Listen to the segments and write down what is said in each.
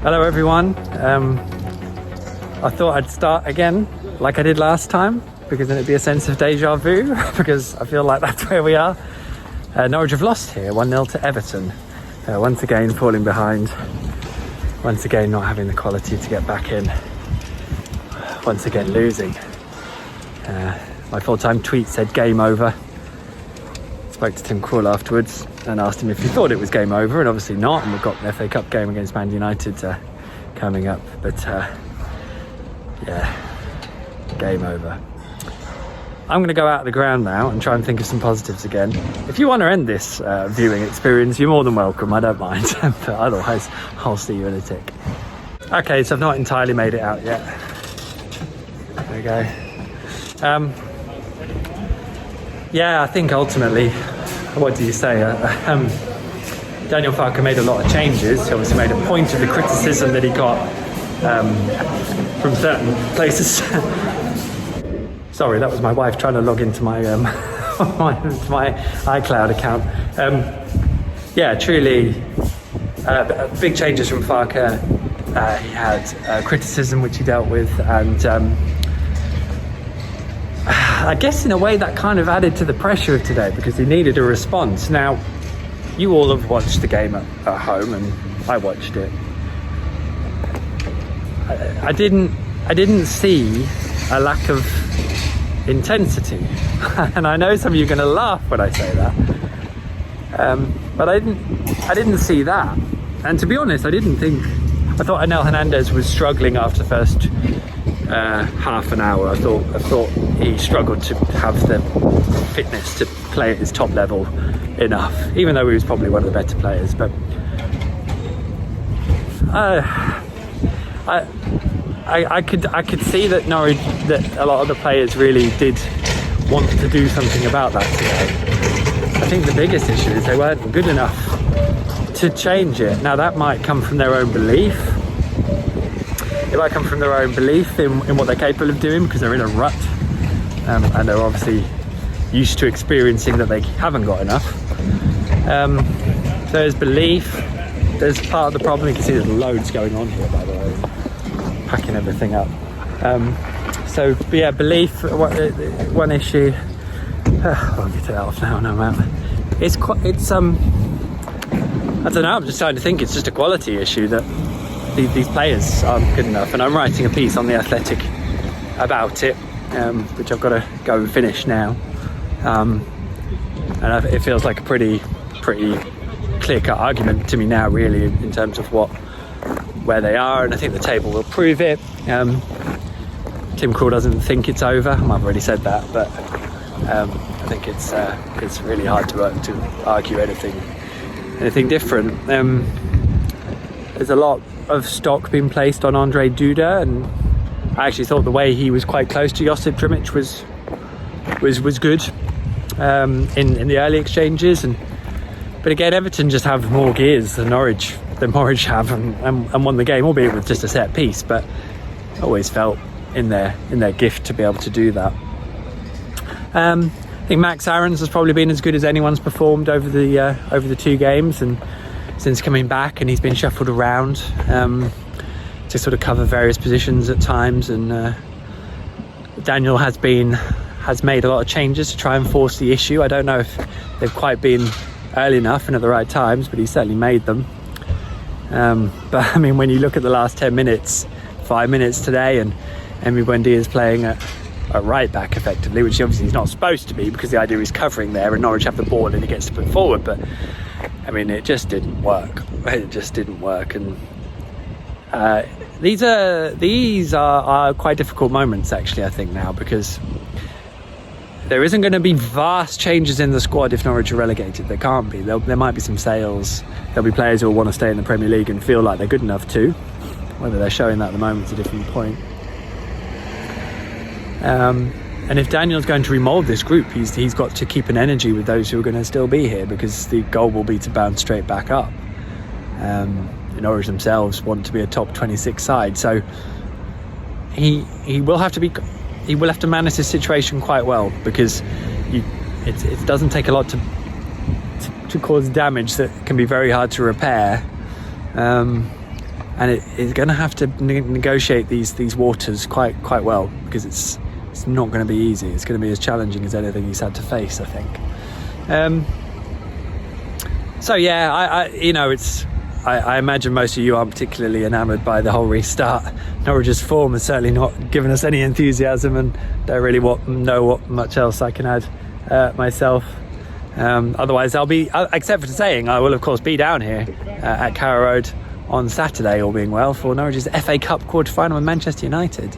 Hello everyone. I thought I'd start again like I did last time because then it'd be a sense of deja vu because I feel like that's where we are. Norwich have lost here 1-0 to Everton. Once again falling behind. Once again not having the quality to get back in. Once again losing. My full-time tweet said game over. Spoke to Tim Krul afterwards and asked him if he thought it was game over, and obviously not, and we've got the FA Cup game against Man United coming up, but yeah, game over. I'm going to go out of the ground now and try and think of some positives again. If you want to end this viewing experience, you're more than welcome, I don't mind, but otherwise I'll see you in a tick. Okay, so I've not entirely made it out yet. There we go. Yeah, I think ultimately, what do you say? Daniel Farke made a lot of changes. He obviously made a point of the criticism that he got from certain places. Sorry, that was my wife trying to log into my my iCloud account. Yeah, truly big changes from Farke. He had criticism which he dealt with, and I guess in a way that kind of added to the pressure of today because he needed a response. Now, you all have watched the game at home, and I watched it. I didn't see a lack of intensity, and I know some of you are going to laugh when I say that, but I didn't see that. And to be honest, I thought Anel Hernandez was struggling after the first half an hour. I thought he struggled to have the fitness to play at his top level enough, even though he was probably one of the better players. But I could see that Norwich, that a lot of the players really did want to do something about that today. I think the biggest issue is they weren't good enough to change it. Now that might come from their own belief. It might come from their own belief in what they're capable of doing because they're in a rut, and they're obviously used to experiencing that they haven't got enough. So there's belief. There's part of the problem. You can see there's loads going on here, by the way, packing everything up. But yeah, belief. One issue. I'll get it off now. No, man. It's I don't know. I'm just trying to think. It's just a quality issue that these players aren't good enough, and I'm writing a piece on The Athletic about it, which I've got to go and finish now, and it feels like a pretty clear-cut argument to me now, really, in terms of where they are, and I think the table will prove it. Tim Krul doesn't think it's over. I've already said that, but I think it's really hard to argue anything different. There's a lot of stock being placed on Andre Duda, and I actually thought the way he was quite close to Josip Drmic was good in the early exchanges, but again, Everton just have more gears than Norwich have, and won the game, albeit with just a set piece, but always felt in their gift to be able to do that. I think Max Aarons has probably been as good as anyone's performed over the two games, and since coming back, and he's been shuffled around to sort of cover various positions at times, and Daniel has made a lot of changes to try and force the issue. I don't know if they've quite been early enough and at the right times, but he certainly made them. But I mean, when you look at the last 10 minutes, 5 minutes today, and Emi Buendia is playing at right back effectively, which obviously he's not supposed to be because the idea is covering there and Norwich have the ball and he gets to put forward, but I mean, it just didn't work. And these are quite difficult moments, actually, I think, now, because there isn't going to be vast changes in the squad if Norwich are relegated. There can't be. There might be some sales. There'll be players who will want to stay in the Premier League and feel like they're good enough to. Whether they're showing that at the moment is a different point. And if Daniel's going to remould this group, he's got to keep an energy with those who are going to still be here, because the goal will be to bounce straight back up. Norwich themselves want to be a top 26 side, so he will have to manage this situation quite well, because it doesn't take a lot to cause damage that can be very hard to repair. and it's going to have to negotiate these waters quite well, because it's not going to be easy. It's going to be as challenging as anything he's had to face, I think. So yeah, I imagine most of you aren't particularly enamoured by the whole restart. Norwich's form has certainly not given us any enthusiasm, and don't really know what much else I can add myself. Otherwise, I'll be, except for saying, I will of course be down here at Carrow Road on Saturday, all being well, for Norwich's FA Cup quarter-final with Manchester United.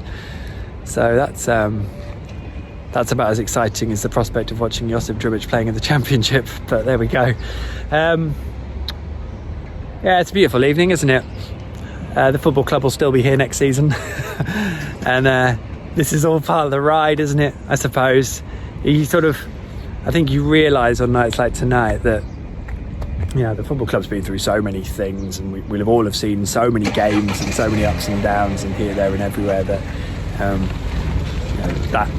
So that's about as exciting as the prospect of watching Josip Drmic playing in the Championship, but there we go. Yeah, it's a beautiful evening, isn't it? The football club will still be here next season. And this is all part of the ride, isn't it? I suppose. I think you realise on nights like tonight that, the football club's been through so many things, and we'll have all have seen so many games and so many ups and downs and here, there and everywhere, that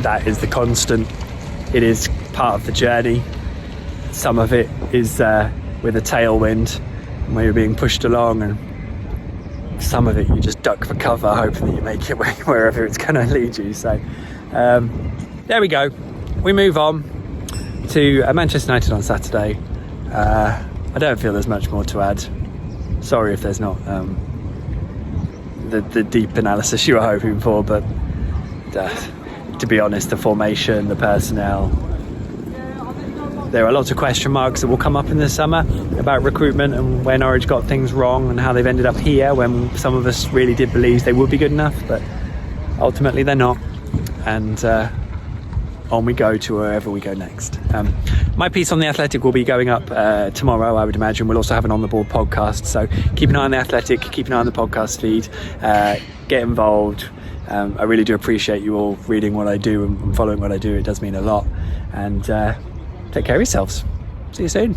that is the constant. It is part of the journey. Some of it is with a tailwind, where you're being pushed along, and some of it you just duck for cover, hoping that you make it wherever it's going to lead you. So there we go. We move on to Manchester United on Saturday. I don't feel there's much more to add. Sorry if there's not the deep analysis you were hoping for, but to be honest, the formation, the personnel, there are lots of question marks that will come up in the summer about recruitment and where Norwich got things wrong and how they've ended up here, when some of us really did believe they would be good enough, but ultimately they're not. And on we go to wherever we go next. My piece on The Athletic will be going up tomorrow, I would imagine. We'll also have an On The Board podcast, so keep an eye on The Athletic, keep an eye on the podcast feed, get involved. I really do appreciate you all reading what I do and following what I do. It does mean a lot. And take care of yourselves. See you soon.